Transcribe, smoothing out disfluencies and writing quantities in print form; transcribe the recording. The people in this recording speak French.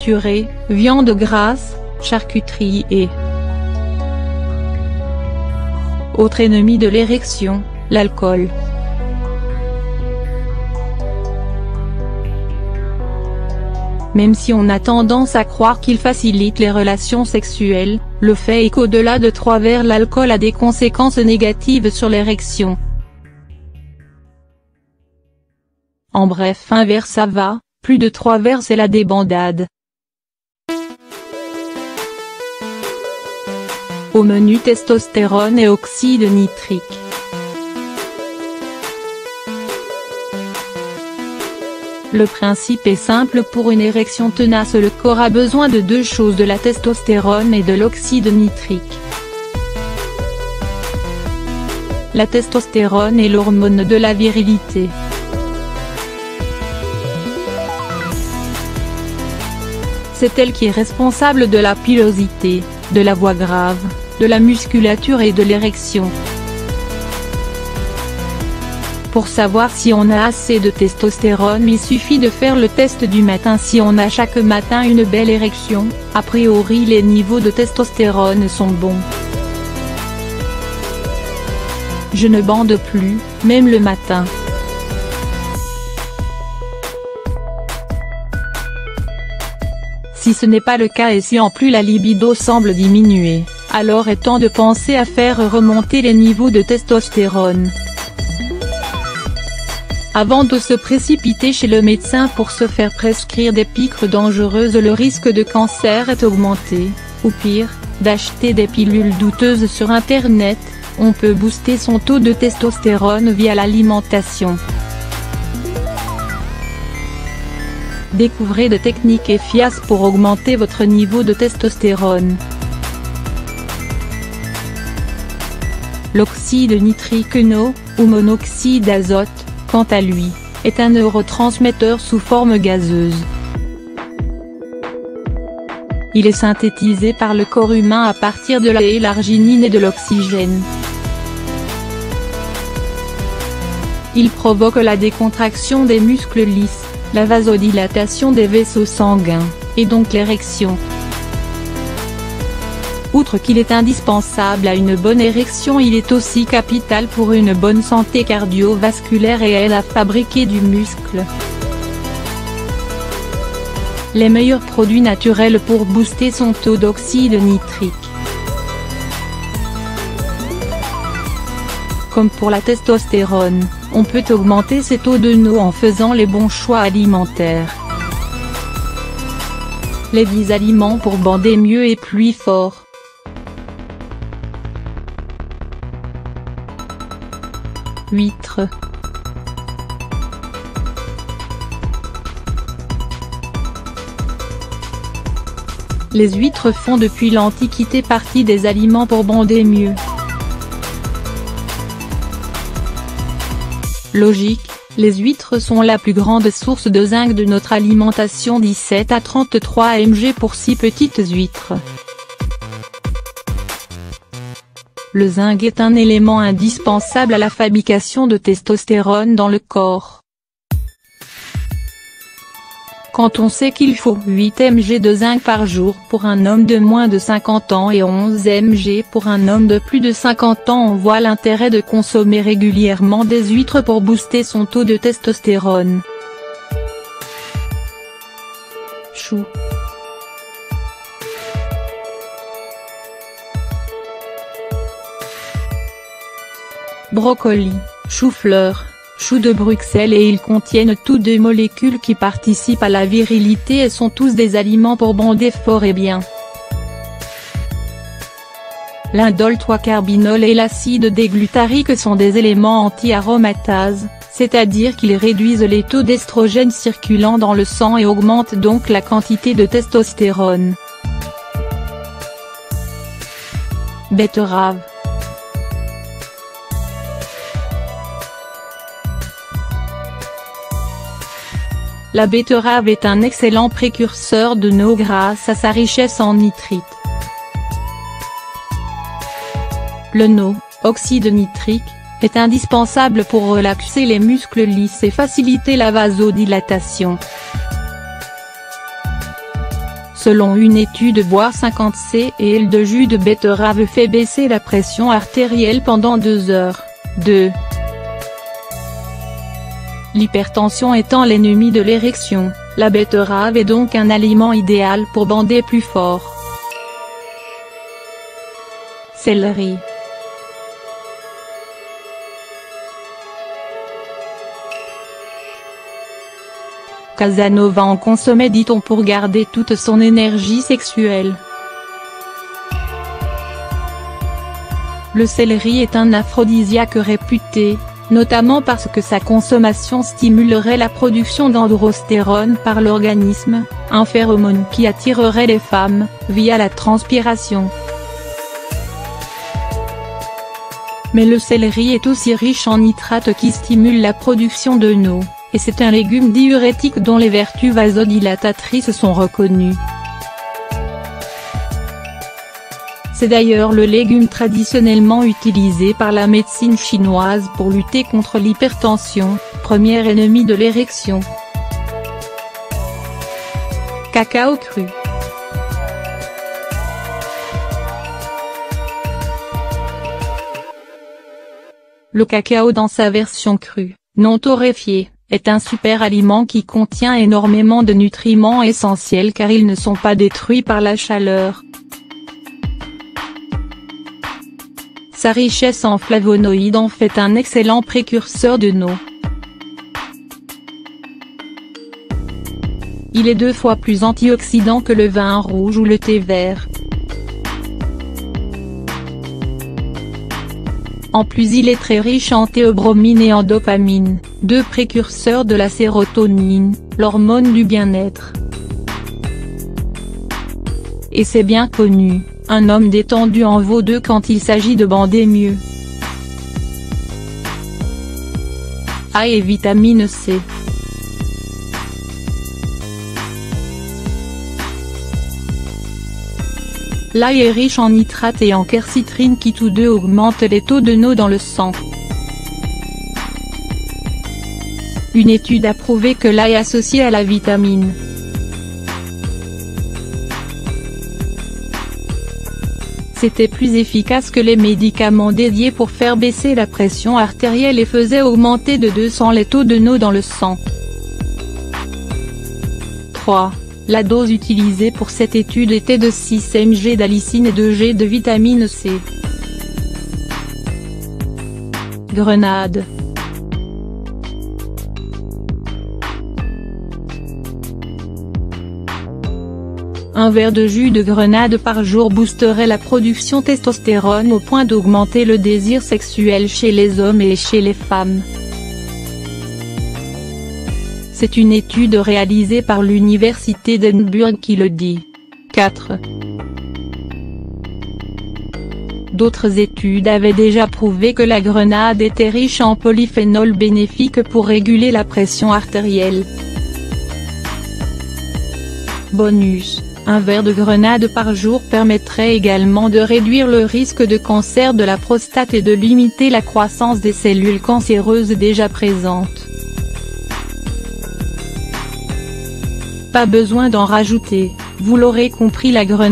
saturés, viande grasse, charcuterie et autre ennemi de l'érection, l'alcool. Même si on a tendance à croire qu'il facilite les relations sexuelles, le fait est qu'au-delà de 3 verres l'alcool a des conséquences négatives sur l'érection. En bref, un verre ça va, plus de 3 verres c'est la débandade. Au menu testostérone et oxyde nitrique. Le principe est simple: pour une érection tenace le corps a besoin de 2 choses, de la testostérone et de l'oxyde nitrique. La testostérone est l'hormone de la virilité. C'est elle qui est responsable de la pilosité, de la voix grave, de la musculature et de l'érection. Pour savoir si on a assez de testostérone, il suffit de faire le test du matin. Si on a chaque matin une belle érection, a priori les niveaux de testostérone sont bons. Je ne bande plus, même le matin. Si ce n'est pas le cas et si en plus la libido semble diminuer, alors est temps de penser à faire remonter les niveaux de testostérone. Avant de se précipiter chez le médecin pour se faire prescrire des piqûres dangereuses, le risque de cancer est augmenté, ou pire, d'acheter des pilules douteuses sur internet. On peut booster son taux de testostérone via l'alimentation. Découvrez des techniques efficaces pour augmenter votre niveau de testostérone. L'oxyde nitrique NO, ou monoxyde d'azote, quant à lui, est un neurotransmetteur sous forme gazeuse. Il est synthétisé par le corps humain à partir de l'arginine et de l'oxygène. Il provoque la décontraction des muscles lisses, la vasodilatation des vaisseaux sanguins, et donc l'érection. Outre qu'il est indispensable à une bonne érection, il est aussi capital pour une bonne santé cardiovasculaire et aide à fabriquer du muscle. Les meilleurs produits naturels pour booster son taux d'oxyde nitrique. Comme pour la testostérone, on peut augmenter ses taux de NO en faisant les bons choix alimentaires. Les 10 aliments pour bander mieux et plus fort. Huîtres. Les huîtres font depuis l'Antiquité partie des aliments pour bander mieux. Logique, les huîtres sont la plus grande source de zinc de notre alimentation, 17 à 33 mg pour 6 petites huîtres. Le zinc est un élément indispensable à la fabrication de testostérone dans le corps. Quand on sait qu'il faut 8 mg de zinc par jour pour un homme de moins de 50 ans et 11 mg pour un homme de plus de 50 ans, on voit l'intérêt de consommer régulièrement des huîtres pour booster son taux de testostérone. Chou. Brocoli, chou-fleur, choux de Bruxelles, et ils contiennent tous 2 molécules qui participent à la virilité et sont tous des aliments pour bander fort et bien. L'indole 3-carbinol et l'acide déglutarique sont des éléments anti-aromatase, c'est-à-dire qu'ils réduisent les taux d'estrogène circulant dans le sang et augmentent donc la quantité de testostérone. Betterave. La betterave est un excellent précurseur de NO grâce à sa richesse en nitrite. Le NO, oxyde nitrique, est indispensable pour relaxer les muscles lisses et faciliter la vasodilatation. Selon une étude, boire 50 cl de jus de betterave fait baisser la pression artérielle pendant 2 heures. 2. L'hypertension étant l'ennemi de l'érection, la betterave est donc un aliment idéal pour bander plus fort. Céleri. Casanova en consommait, dit-on, pour garder toute son énergie sexuelle. Le céleri est un aphrodisiaque réputé, notamment parce que sa consommation stimulerait la production d'androstérone par l'organisme, un phéromone qui attirerait les femmes, via la transpiration. Mais le céleri est aussi riche en nitrates qui stimulent la production de NO, et c'est un légume diurétique dont les vertus vasodilatatrices sont reconnues. C'est d'ailleurs le légume traditionnellement utilisé par la médecine chinoise pour lutter contre l'hypertension, premier ennemi de l'érection. Cacao cru. Le cacao dans sa version crue, non torréfiée, est un super aliment qui contient énormément de nutriments essentiels car ils ne sont pas détruits par la chaleur. Sa richesse en flavonoïdes en fait un excellent précurseur de NO. Il est 2 fois plus antioxydant que le vin rouge ou le thé vert. En plus, il est très riche en théobromine et en dopamine, 2 précurseurs de la sérotonine, l'hormone du bien-être. Et c'est bien connu, un homme détendu en vaut 2 quand il s'agit de bander mieux. A et vitamine C. L'ail est riche en nitrates et en quercitrine qui tous deux augmentent les taux de NO dans le sang. Une étude a prouvé que l'ail associé à la vitamine c'était plus efficace que les médicaments dédiés pour faire baisser la pression artérielle et faisait augmenter de 200 les taux de NO dans le sang. 3. La dose utilisée pour cette étude était de 6 mg d'allicine et 2 g de vitamine C. Grenade. Un verre de jus de grenade par jour boosterait la production testostérone au point d'augmenter le désir sexuel chez les hommes et chez les femmes. C'est une étude réalisée par l'université d'Edinburgh qui le dit. 4. D'autres études avaient déjà prouvé que la grenade était riche en polyphénols bénéfiques pour réguler la pression artérielle. Bonus, un verre de grenade par jour permettrait également de réduire le risque de cancer de la prostate et de limiter la croissance des cellules cancéreuses déjà présentes. Pas besoin d'en rajouter, vous l'aurez compris, la grenade